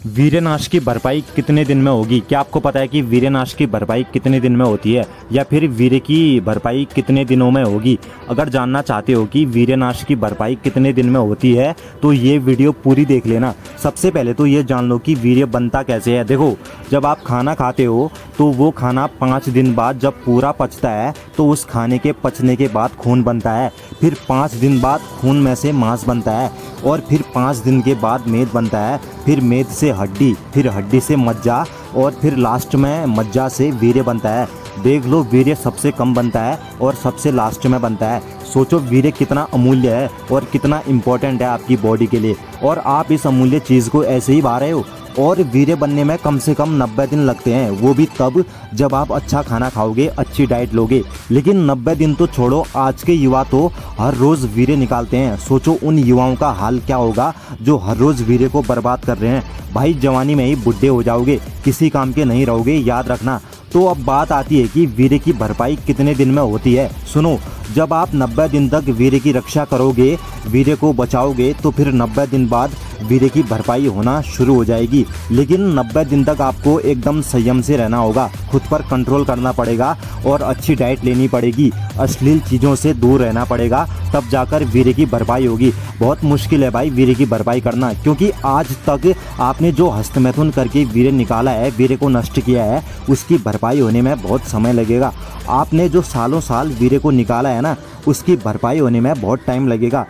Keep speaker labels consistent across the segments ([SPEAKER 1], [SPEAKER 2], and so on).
[SPEAKER 1] वीर्यनाश की भरपाई कितने दिन में होगी? क्या आपको पता है कि वीर्यनाश की भरपाई कितने दिन में होती है, या फिर वीर्य की भरपाई कितने दिनों में होगी? अगर जानना चाहते हो कि वीर्यनाश की भरपाई कितने दिन में होती है तो ये वीडियो पूरी देख लेना। सबसे पहले तो ये जान लो कि वीर्य बनता कैसे है। देखो, जब आप खाना खाते हो तो वो खाना 5 दिन बाद जब पूरा पचता है तो उस खाने के पचने के बाद खून बनता है। फिर 5 दिन बाद खून में से मांस बनता है, और फिर 5 दिन के बाद मेद बनता है। फिर मेद से हड्डी, फिर हड्डी से मज्जा, और फिर लास्ट में मज्जा से वीर्य बनता है। देख लो, वीर्य सबसे कम बनता है और सबसे लास्ट में बनता है। सोचो वीर्य कितना अमूल्य है और कितना इम्पोर्टेंट है आपकी बॉडी के लिए, और आप इस अमूल्य चीज़ को ऐसे ही बहा रहे हो। और वीर्य बनने में कम से कम 90 दिन लगते हैं, वो भी तब जब आप अच्छा खाना खाओगे, अच्छी डाइट लोगे। लेकिन 90 दिन तो छोड़ो, आज के युवा तो हर रोज़ वीर्य निकालते हैं। सोचो उन युवाओं का हाल क्या होगा जो हर रोज़ वीर्य को बर्बाद कर रहे हैं। भाई, जवानी में ही बुढ़े हो जाओगे, किसी काम के नहीं रहोगे, याद रखना। तो अब बात आती है कि वीर्य की भरपाई कितने दिन में होती है। सुनो, जब आप 90 दिन तक वीर्य की रक्षा करोगे, वीर्य को बचाओगे, तो फिर 90 दिन बाद वीर्य की भरपाई होना शुरू हो जाएगी। लेकिन 90 दिन तक आपको एकदम संयम से रहना होगा, खुद पर कंट्रोल करना पड़ेगा और अच्छी डाइट लेनी पड़ेगी, अश्लील चीज़ों से दूर रहना पड़ेगा, तब जाकर वीर्य की भरपाई होगी। बहुत मुश्किल है भाई वीर्य की भरपाई करना, क्योंकि आज तक आपने जो हस्तमैथुन करके वीर्य निकाला है, वीर्य को नष्ट किया है, उसकी भरपाई होने में बहुत समय लगेगा। आपने जो सालों साल वीर्य को निकाला है ना, उसकी भरपाई होने में बहुत टाइम लगेगा।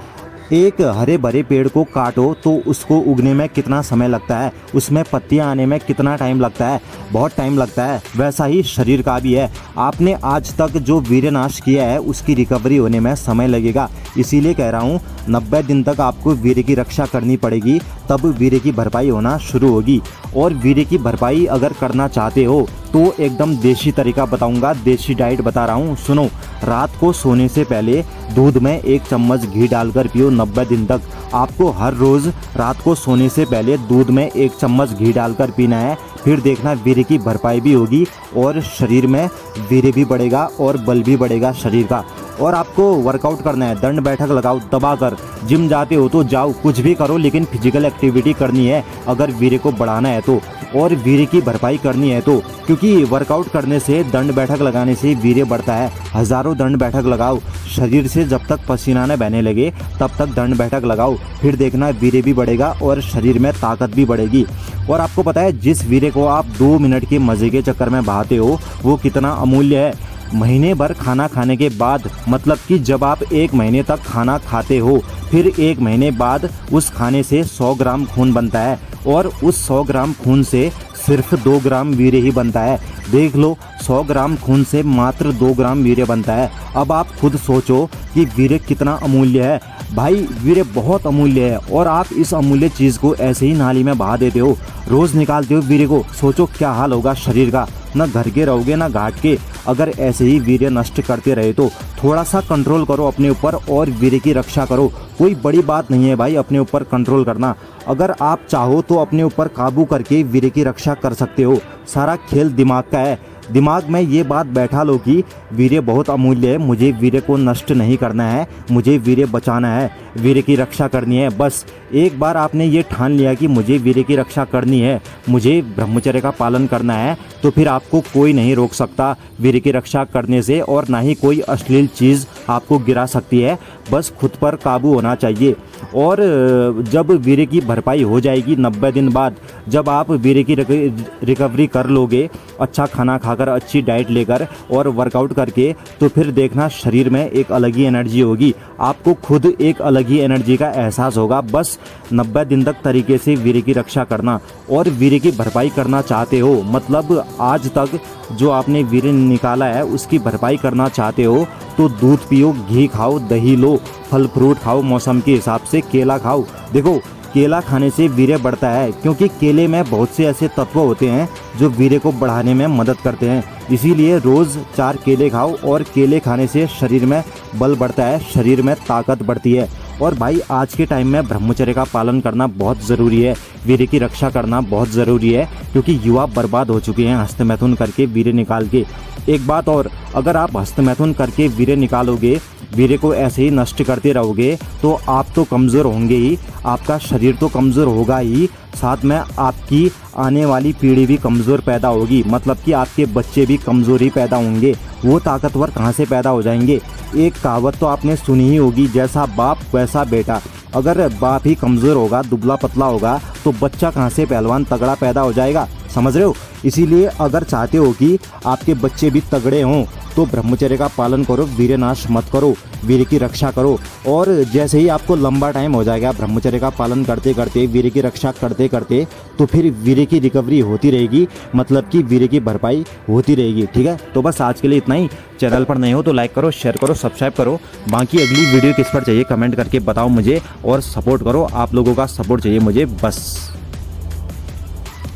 [SPEAKER 1] एक हरे भरे पेड़ को काटो तो उसको उगने में कितना समय लगता है, उसमें पत्तियां आने में कितना टाइम लगता है, बहुत टाइम लगता है। वैसा ही शरीर का भी है। आपने आज तक जो वीर्यनाश किया है उसकी रिकवरी होने में समय लगेगा। इसीलिए कह रहा हूँ, 90 दिन तक आपको वीर्य की रक्षा करनी पड़ेगी, तब वीर्य की भरपाई होना शुरू होगी। और वीर्य की भरपाई अगर करना चाहते हो तो एकदम देसी तरीका बताऊंगा, देसी डाइट बता रहा हूँ। सुनो, रात को सोने से पहले दूध में 1 चम्मच घी डालकर पियो 90 दिन तक। आपको हर रोज़ रात को सोने से पहले दूध में 1 चम्मच घी डालकर पीना है। फिर देखना वीर्य की भरपाई भी होगी और शरीर में वीर्य भी बढ़ेगा और बल भी बढ़ेगा शरीर का। और आपको वर्कआउट करना है, दंड बैठक लगाओ दबाकर। जिम जाते हो तो जाओ, कुछ भी करो, लेकिन फिजिकल एक्टिविटी करनी है अगर वीर्य को बढ़ाना है तो, और वीर्य की भरपाई करनी है तो। क्योंकि वर्कआउट करने से, दंड बैठक लगाने से वीर्य बढ़ता है। हज़ारों दंड बैठक लगाओ, शरीर से जब तक पसीना न बहने लगे तब तक दंड बैठक लगाओ। फिर देखना वीर्य भी बढ़ेगा और शरीर में ताकत भी बढ़ेगी। और आपको पता है, जिस वीर्य को आप 2 मिनट के मज़े के चक्कर में बहाते हो वो कितना अमूल्य है। महीने भर खाना खाने के बाद, मतलब कि जब आप 1 महीने तक खाना खाते हो, फिर 1 महीने बाद उस खाने से 100 ग्राम खून बनता है, और उस 100 ग्राम खून से सिर्फ 2 ग्राम वीर्य ही बनता है। देख लो, 100 ग्राम खून से मात्र 2 ग्राम वीर्य बनता है। अब आप खुद सोचो कि वीर्य कितना अमूल्य है। भाई, वीर्य बहुत अमूल्य है, और आप इस अमूल्य चीज़ को ऐसे ही नाली में बहा देते हो, रोज़ निकालते हो वीर्य को। सोचो क्या हाल होगा शरीर का, ना घर के रहोगे ना घाट के। अगर ऐसे ही वीर्य नष्ट करते रहे तो थोड़ा सा कंट्रोल करो अपने ऊपर और वीर्य की रक्षा करो। कोई बड़ी बात नहीं है भाई अपने ऊपर कंट्रोल करना। अगर आप चाहो तो अपने ऊपर काबू करके वीर्य की रक्षा कर सकते हो। सारा खेल दिमाग का है। दिमाग में ये बात बैठा लो कि वीर्य बहुत अमूल्य है, मुझे वीर्य को नष्ट नहीं करना है, मुझे वीर्य बचाना है, वीर्य की रक्षा करनी है। बस एक बार आपने ये ठान लिया कि मुझे वीर्य की रक्षा करनी है, मुझे ब्रह्मचर्य का पालन करना है, तो फिर आपको कोई नहीं रोक सकता वीर्य की रक्षा करने से, और ना ही कोई अश्लील चीज़ आपको गिरा सकती है। बस खुद पर काबू होना चाहिए। और जब वीर्य की भरपाई हो जाएगी 90 दिन बाद, जब आप वीर्य की रिकवरी कर लोगे, अच्छा खाना खाकर, अच्छी डाइट लेकर और वर्कआउट करके, तो फिर देखना शरीर में एक अलग ही एनर्जी होगी। आपको खुद एक अलग ही एनर्जी का एहसास होगा। बस 90 दिन तक तरीके से वीर्य की रक्षा करना। और वीर्य की भरपाई करना चाहते हो, मतलब आज तक जो आपने वीर्य निकाला है उसकी भरपाई करना चाहते हो, तो दूध पियो, घी खाओ, दही लो, फल फ्रूट खाओ, मौसम के हिसाब से केला खाओ। देखो, केला खाने से वीर्य बढ़ता है, क्योंकि केले में बहुत से ऐसे तत्व होते हैं जो वीर्य को बढ़ाने में मदद करते हैं। इसीलिए रोज़ 4 केले खाओ, और केले खाने से शरीर में बल बढ़ता है, शरीर में ताकत बढ़ती है। और भाई, आज के टाइम में ब्रह्मचर्य का पालन करना बहुत ज़रूरी है, वीर्य की रक्षा करना बहुत ज़रूरी है, क्योंकि युवा बर्बाद हो चुके हैं हस्तमैथुन करके वीर्य निकाल के। एक बात और, अगर आप हस्तमैथुन करके वीर्य निकालोगे, वीर्य को ऐसे ही नष्ट करते रहोगे, तो आप तो कमज़ोर होंगे ही, आपका शरीर तो कमज़ोर होगा ही, साथ में आपकी आने वाली पीढ़ी भी कमज़ोर पैदा होगी, मतलब कि आपके बच्चे भी कमज़ोर ही पैदा होंगे। वो ताकतवर कहाँ से पैदा हो जाएंगे? एक कहावत तो आपने सुनी ही होगी, जैसा बाप वैसा बेटा। अगर बाप ही कमज़ोर होगा, दुबला पतला होगा, तो बच्चा कहाँ से पहलवान तगड़ा पैदा हो जाएगा? समझ रहे हो? इसीलिए अगर चाहते हो कि आपके बच्चे भी तगड़े हों तो ब्रह्मचर्य का पालन करो, वीर्य नाश मत करो, वीर्य की रक्षा करो। और जैसे ही आपको लंबा टाइम हो जाएगा ब्रह्मचर्य का पालन करते करते, वीर्य की रक्षा करते करते, तो फिर वीर्य की रिकवरी होती रहेगी, मतलब कि वीर्य की भरपाई होती रहेगी। ठीक है, तो बस आज के लिए इतना ही। चैनल पर नए हो तो लाइक करो, शेयर करो, सब्सक्राइब करो। बाकी अगली वीडियो किस पर चाहिए कमेंट करके बताओ मुझे, और सपोर्ट करो। आप लोगों का सपोर्ट चाहिए मुझे बस।